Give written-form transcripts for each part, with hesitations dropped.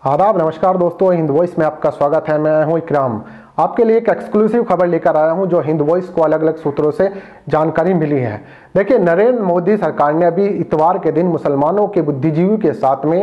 आदाब, नमस्कार दोस्तों। हिंद वॉइस में आपका स्वागत है। मैं हूं इकराम। आपके लिए एक एक्सक्लूसिव खबर लेकर आया हूं जो हिंद वॉइस को अलग अलग सूत्रों से जानकारी मिली है। देखिए, नरेंद्र मोदी सरकार ने अभी इतवार के दिन मुसलमानों के बुद्धिजीवियों के साथ में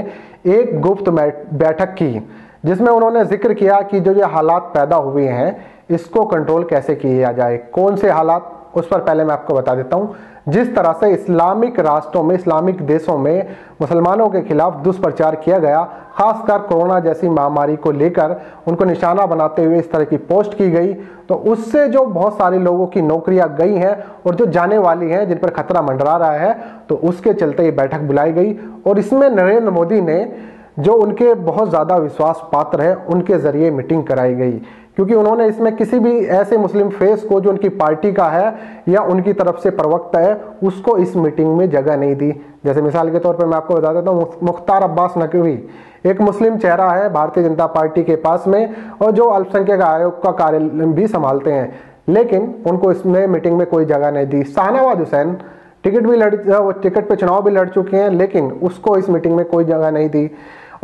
एक गुप्त बैठक की, जिसमें उन्होंने जिक्र किया कि जो ये हालात पैदा हुए हैं इसको कंट्रोल कैसे किया जाए। कौन से हालात, उस पर पहले मैं आपको बता देता हूँ। जिस तरह से इस्लामिक राष्ट्रों में, इस्लामिक देशों में मुसलमानों के खिलाफ दुष्प्रचार किया गया, खासकर कोरोना जैसी महामारी को लेकर उनको निशाना बनाते हुए इस तरह की पोस्ट की गई, तो उससे जो बहुत सारे लोगों की नौकरियां गई हैं और जो जाने वाली हैं, जिन पर खतरा मंडरा रहा है, तो उसके चलते ये बैठक बुलाई गई। और इसमें नरेंद्र मोदी ने जो उनके बहुत ज़्यादा विश्वास पात्र हैं उनके ज़रिए मीटिंग कराई गई, क्योंकि उन्होंने इसमें किसी भी ऐसे मुस्लिम फेस को जो उनकी पार्टी का है या उनकी तरफ से प्रवक्ता है उसको इस मीटिंग में जगह नहीं दी। जैसे मिसाल के तौर पर मैं आपको बता देता हूँ, मुख्तार अब्बास नकवी एक मुस्लिम चेहरा है भारतीय जनता पार्टी के पास में, और जो अल्पसंख्यक आयोग का कार्य भी संभालते हैं, लेकिन उनको इसमें मीटिंग में कोई जगह नहीं दी। शाहनवाज हुसैन टिकट पे चुनाव भी लड़ चुके हैं, लेकिन उसको इस मीटिंग में कोई जगह नहीं दी।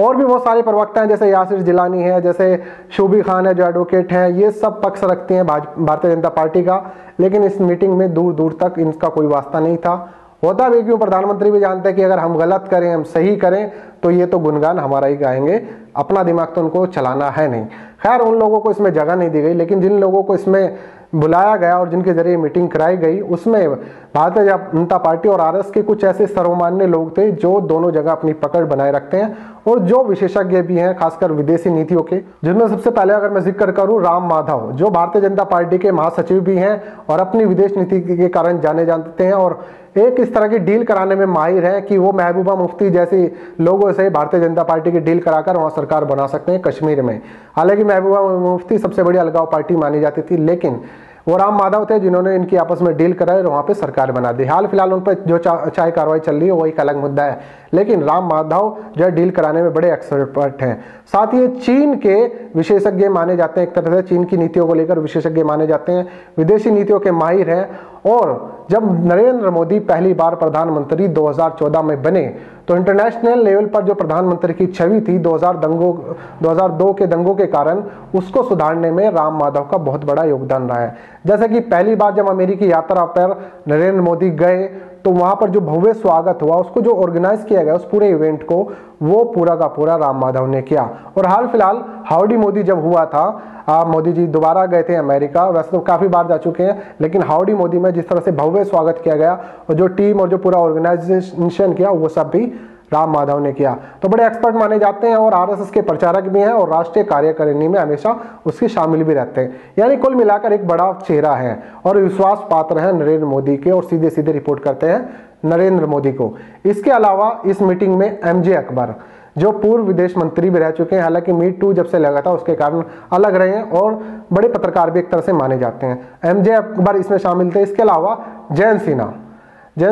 और भी बहुत सारे प्रवक्ता हैं, जैसे यासिर जिलानी है, जैसे शोभी खान है जो एडवोकेट हैं, ये सब पक्ष रखते हैं भारतीय जनता पार्टी का, लेकिन इस मीटिंग में दूर दूर तक इनका कोई वास्ता नहीं था। होता भी क्यों, प्रधानमंत्री भी जानते हैं कि अगर हम गलत करें, हम सही करें, तो ये तो गुणगान हमारा ही गाएंगे, अपना दिमाग तो उनको चलाना है नहीं। खैर, उन लोगों को इसमें जगह नहीं दी गई, लेकिन जिन लोगों को इसमें बुलाया गया और जिनके जरिए मीटिंग कराई गई, उसमें भारतीय जनता पार्टी और आरएस के कुछ ऐसे सर्वमान्य लोग थे जो दोनों जगह अपनी पकड़ बनाए रखते हैं और जो विशेषज्ञ भी हैं, खासकर विदेशी नीतियों के, जिनमें सबसे पहले अगर मैं जिक्र करूं, राम माधव, जो भारतीय जनता पार्टी के महासचिव भी हैं और अपनी विदेश नीति के कारण जाने जानते हैं, और एक इस तरह की डील कराने में माहिर है कि वो महबूबा मुफ्ती जैसी लोगों से भारतीय जनता पार्टी की डील कराकर वहां सरकार बना सकते हैं कश्मीर में। हालांकि महबूबा मुफ्ती सबसे बड़ी अलगाव पार्टी मानी जाती थी, लेकिन वो राम माधव थे जिन्होंने इनकी आपस में डील कराई और वहां पे सरकार बना दी। हाल फिलहाल उन पर जो चाहे कार्रवाई चल रही है वो एक अलग मुद्दा है, लेकिन राम माधव जो है डील कराने में बड़े एक्सपर्ट हैं। साथ ही चीन के विशेषज्ञ माने जाते हैं, एक तरह से चीन की नीतियों को लेकर विशेषज्ञ माने जाते हैं, विदेशी नीतियों के माहिर हैं। और जब नरेंद्र मोदी पहली बार प्रधानमंत्री 2014 में बने, तो इंटरनेशनल लेवल पर जो प्रधानमंत्री की छवि थी 2002 के दंगों के कारण, उसको सुधारने में राम माधव का बहुत बड़ा योगदान रहा है। जैसे कि पहली बार जब अमेरिकी यात्रा पर नरेंद्र मोदी गए, तो वहां पर जो भव्य स्वागत हुआ, उसको जो ऑर्गेनाइज किया गया, उस पूरे इवेंट को, वो पूरा का पूरा राम माधव ने किया। और हाल फिलहाल हाउडी मोदी जब हुआ था, मोदी जी दोबारा गए थे अमेरिका, वैसे तो काफी बार जा चुके हैं, लेकिन हाउडी मोदी में जिस तरह से भव्य स्वागत किया गया और जो टीम और जो पूरा ऑर्गेनाइजेशन किया, वो सब भी राम माधव ने किया। तो बड़े एक्सपर्ट माने जाते हैं और आरएसएस के प्रचारक भी हैं और राष्ट्रीय कार्यकारिणी में हमेशा उसके शामिल भी रहते हैं। यानी कुल मिलाकर एक बड़ा चेहरा है और विश्वास पात्र है नरेंद्र मोदी के, और सीधे सीधे रिपोर्ट करते हैं नरेंद्र मोदी को। इसके अलावा इस मीटिंग में एमजे अकबर, जो पूर्व विदेश मंत्री भी रह चुके हैं, हालांकि मीट टू जब से लगा था उसके कारण अलग रहे हैं, और बड़े पत्रकार भी एक तरह से माने जाते हैं, एमजे अकबर इसमें शामिल थे। इसके अलावा जयंत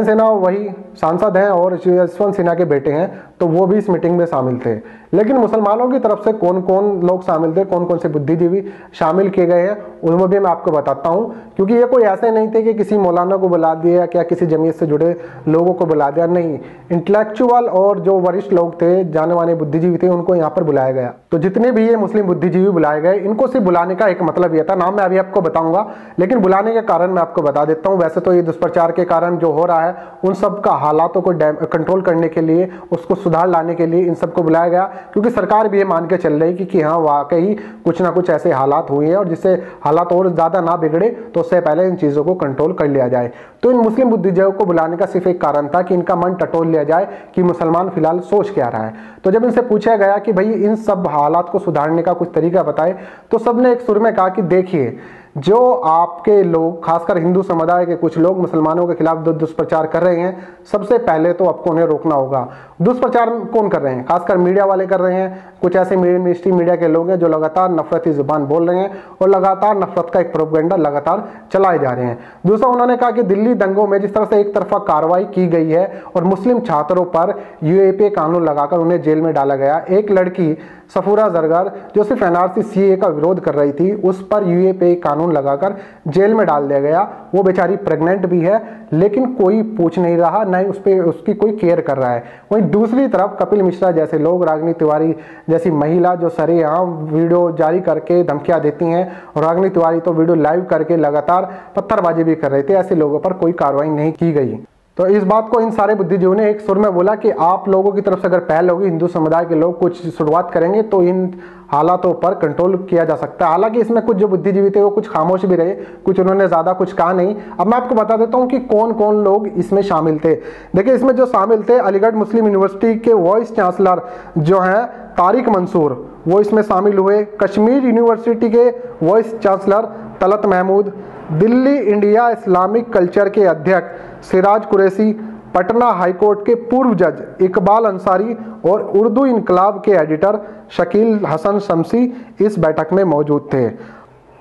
सिन्हा वही सांसद हैं और यशवंत सिन्हा के बेटे हैं, तो वो भी इस मीटिंग में शामिल थे। लेकिन मुसलमानों की तरफ से कौन कौन लोग शामिल थे, कौन कौन से बुद्धिजीवी शामिल किए गए हैं, उनमें भी मैं आपको बताता हूं, क्योंकि ये कोई ऐसे नहीं थे कि किसी मौलाना को बुला दिया, क्या किसी जमीयत से जुड़े लोगों को बुला दिया, नहीं, इंटेलेक्चुअल और जो वरिष्ठ लोग थे, जाने माने बुद्धिजीवी थे, उनको यहाँ पर बुलाया गया। तो जितने भी ये मुस्लिम बुद्धिजीवी बुलाए गए, इनको सिर्फ बुलाने का एक मतलब यह था, नाम मैं अभी आपको बताऊंगा, लेकिन बुलाने के कारण मैं आपको बता देता हूँ। वैसे तो ये दुष्प्रचार के कारण जो हो रहा है, उन सब का हालातों को कंट्रोल करने के लिए, उसको सुधार लाने के लिए इन सबको बुलाया गया, क्योंकि सरकार भी ये मान के चल रही कि हाँ, वाकई कुछ ना कुछ ऐसे हालात हुए हैं और जिससे हालात और ज्यादा ना बिगड़े, तो उससे पहले इन चीजों को कंट्रोल कर लिया जाए। तो इन मुस्लिम बुद्धिजीवियों को बुलाने का सिर्फ एक कारण था कि इनका मन टटोल लिया जाए कि मुसलमान फिलहाल सोच क्या रहा है। तो जब इनसे पूछा गया कि भाई इन सब हालात को सुधारने का कुछ तरीका बताए, तो सबने एक सुर में कहा कि देखिए, जो आपके लोग, खासकर हिंदू समुदाय के कुछ लोग मुसलमानों के खिलाफ दुष्प्रचार कर रहे हैं, सबसे पहले तो आपको उन्हें रोकना होगा। दुष्प्रचार कौन कर रहे हैं? खासकर मीडिया वाले कर रहे हैं। कुछ ऐसे मीडिया के लोग हैं जो लगातार नफरती जुबान बोल रहे हैं और लगातार नफरत का एक प्रोपेगेंडा लगातार चलाए जा रहे हैं। दूसरा, उन्होंने कहा कि दिल्ली दंगों में जिस तरह से एक तरफा कार्रवाई की गई है और मुस्लिम छात्रों पर यूएपीए कानून लगाकर उन्हें जेल में डाला गया, एक लड़की सफूरा जरगर जो सिर्फ एनआरसी सीए का विरोध कर रही थी, उस पर यूएपीए कानून कानून लगाकर जेल में डाल दिया गया। वो बेचारी प्रेग्नेंट भी है, लेकिन कोई पूछ नहीं रहा, ना ही उस पर उसकी कोई केयर कर रहा है। वहीं दूसरी तरफ कपिल मिश्रा जैसे लोग, रागिनी तिवारी जैसी महिला जो सरेआम वीडियो जारी करके धमकियां देती हैं, और रागिनी तिवारी तो वीडियो लाइव करके लगातार पत्थरबाजी भी कर रहे थे, ऐसे लोगों पर कोई कार्रवाई नहीं की गई। तो इस बात को इन सारे बुद्धिजीवियों ने एक सुर में बोला कि आप लोगों की तरफ से अगर पहल होगी, हिंदू समुदाय के लोग कुछ शुरुआत करेंगे तो इन हालातों पर कंट्रोल किया जा सकता है। हालांकि इसमें कुछ जो बुद्धिजीवी थे वो कुछ खामोश भी रहे, कुछ उन्होंने ज्यादा कुछ कहा नहीं। अब मैं आपको बता देता हूं कि कौन कौन लोग इसमें शामिल थे। देखिए, इसमें जो शामिल थे, अलीगढ़ मुस्लिम यूनिवर्सिटी के वाइस चांसलर जो हैं तारिक मंसूर, वो इसमें शामिल हुए। कश्मीर यूनिवर्सिटी के vice chancellor Talat Mahmood, Delhi India Islamic Culture के अध्यक्ष सिराज कुरैशी, पटना हाईकोर्ट के पूर्व जज इकबाल अंसारी और उर्दू इनकलाब के एडिटर शकील हसन शमसी इस बैठक में मौजूद थे।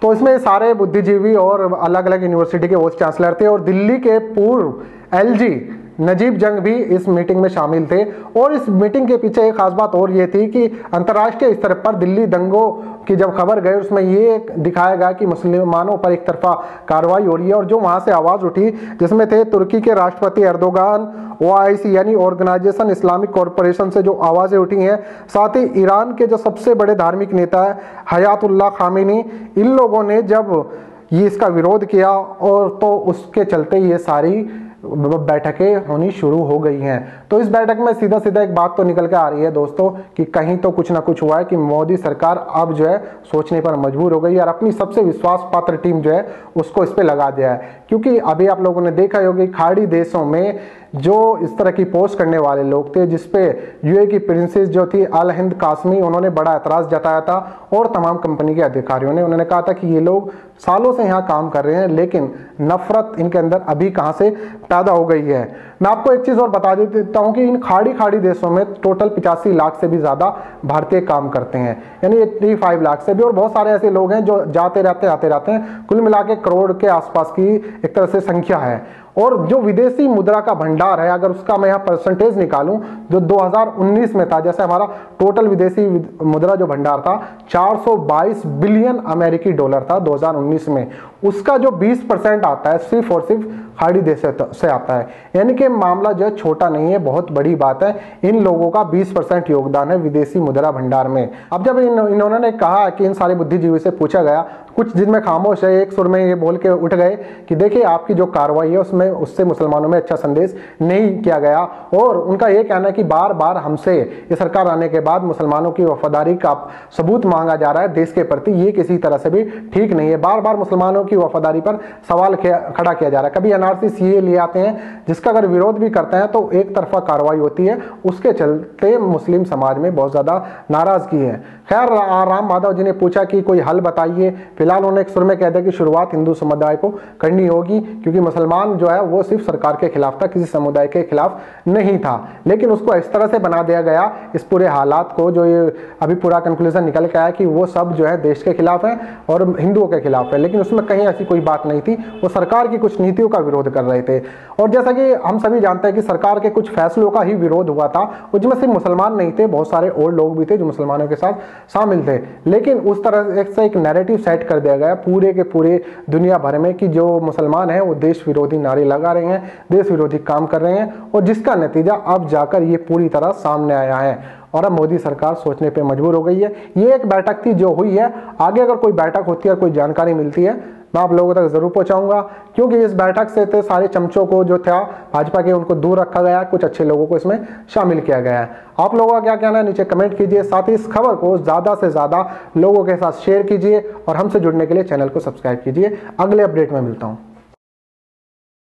तो इसमें सारे बुद्धिजीवी और अलग अलग यूनिवर्सिटी के वाइस चांसलर थे, और दिल्ली के पूर्व एलजी नजीब जंग भी इस मीटिंग में शामिल थे। और इस मीटिंग के पीछे एक खास बात और ये थी कि अंतर्राष्ट्रीय स्तर पर दिल्ली दंगों की जब खबर गई, उसमें ये दिखाया गया कि मुसलमानों पर एक तरफा कार्रवाई हो रही है, और जो वहां से आवाज उठी जिसमें थे तुर्की के राष्ट्रपति एर्दोगान, ओआईसी यानी ऑर्गेनाइजेशन इस्लामिक कॉरपोरेशन से जो आवाजें उठी हैं, साथ ही ईरान के जो सबसे बड़े धार्मिक नेता है हयातुल्लाह खामेनी, इन लोगों ने जब ये इसका विरोध किया, और तो उसके चलते ये सारी बैठकें होनी शुरू हो गई हैं। तो इस बैठक में सीधा सीधा एक बात तो निकल के आ रही है दोस्तों कि कहीं तो कुछ ना कुछ हुआ है कि मोदी सरकार अब जो है सोचने पर मजबूर हो गई है, और अपनी सबसे विश्वास पात्र टीम जो है उसको इस पे लगा दिया है। क्योंकि अभी आप लोगों ने देखा होगा कि खाड़ी देशों में जो इस तरह की पोस्ट करने वाले लोग थे, जिसपे यूए की प्रिंसेस जो थी अल हिंद कासमी, उन्होंने बड़ा एतराज जताया था, और तमाम कंपनी के अधिकारियों ने, उन्होंने कहा था कि ये लोग सालों से यहाँ काम कर रहे हैं, लेकिन नफरत इनके अंदर अभी कहाँ से पैदा हो गई है। मैं आपको एक चीज और बता देता हूँ कि इन खाड़ी देशों में टोटल 85 लाख से भी ज्यादा भारतीय काम करते हैं, यानी 85 लाख से भी, और बहुत सारे ऐसे लोग हैं जो जाते रहते आते रहते हैं। कुल मिला के करोड़ के आसपास की एक तरह से संख्या है। और जो विदेशी मुद्रा का भंडार है, अगर उसका मैं यहाँ परसेंटेज निकालूं, जो 2019 में था, जैसे हमारा टोटल विदेशी मुद्रा जो भंडार था 422 बिलियन अमेरिकी डॉलर था 2019 में, उसका जो 20% आता है सिर्फ और सिर्फ खाड़ी देश से आता है। यानी कि मामला जो है छोटा नहीं है, बहुत बड़ी बात है। इन लोगों का 20% योगदान है विदेशी मुद्रा भंडार में। अब जब इन्होंने कहा कि इन सारे बुद्धिजीवी से पूछा गया, कुछ जिनमें खामोश है, एक सुर में ये बोल के उठ गए कि देखिए आपकी जो कार्रवाई है उसमें उससे मुसलमानों में अच्छा संदेश नहीं किया गया। और उनका ये कहना है कि बार बार हमसे ये सरकार आने के बाद मुसलमानों की वफादारी का सबूत मांगा जा रहा है देश के प्रति, ये किसी तरह से भी ठीक नहीं है। बार बार मुसलमानों की वफादारी पर सवाल खड़ा किया जा रहा है। कभी एनआरसी सीए ले आते हैं, जिसका अगर विरोध भी करते हैं तो एक तरफा कार्रवाई होती है, उसके चलते मुस्लिम समाज में बहुत ज्यादा नाराजगी है। खैर, राम माधव जी ने पूछा कि कोई हल बताइए। फिलहाल उन्होंने एक सुर में कह दिया कि शुरुआत हिंदू समुदाय को करनी होगी, क्योंकि मुसलमान जो है वो सिर्फ सरकार के खिलाफ था, किसी समुदाय के खिलाफ नहीं था। लेकिन उसको इस तरह से बना दिया गया, इस पूरे हालात को, जो ये अभी पूरा कंक्लूजन निकल के आया कि वो सब जो है देश के खिलाफ है और हिंदुओं के खिलाफ है, लेकिन उसमें कहीं ऐसी कोई बात नहीं थी। वो सरकार की कुछ नीतियों का विरोध कर रहे थे। और जैसा कि हम सभी जानते हैं कि सरकार के कुछ फैसलों का ही विरोध हुआ था, उसमें सिर्फ मुसलमान नहीं थे, बहुत सारे और लोग भी थे जो मुसलमानों के साथ शामिल थे। लेकिन उस तरह से एक नैरेटिव सेट कर दिया गया पूरे के पूरे दुनिया भर में कि जो मुसलमान हैं वो देश विरोधी नारे लगा रहे हैं, देश विरोधी काम कर रहे हैं, और जिसका नतीजा अब जाकर ये पूरी तरह सामने आया है। और अब मोदी सरकार सोचने पे मजबूर हो गई है। ये एक बैठक थी जो हुई है, आगे अगर कोई बैठक होती है और कोई जानकारी मिलती है मैं आप लोगों तक जरूर पहुंचाऊंगा, क्योंकि इस बैठक से तो सारे चमचों को जो था भाजपा के उनको दूर रखा गया, कुछ अच्छे लोगों को इसमें शामिल किया गया है। आप लोगों का क्या कहना है नीचे कमेंट कीजिए, साथ ही इस खबर को ज्यादा से ज्यादा लोगों के साथ शेयर कीजिए, और हमसे जुड़ने के लिए चैनल को सब्सक्राइब कीजिए। अगले अपडेट में मिलता हूं।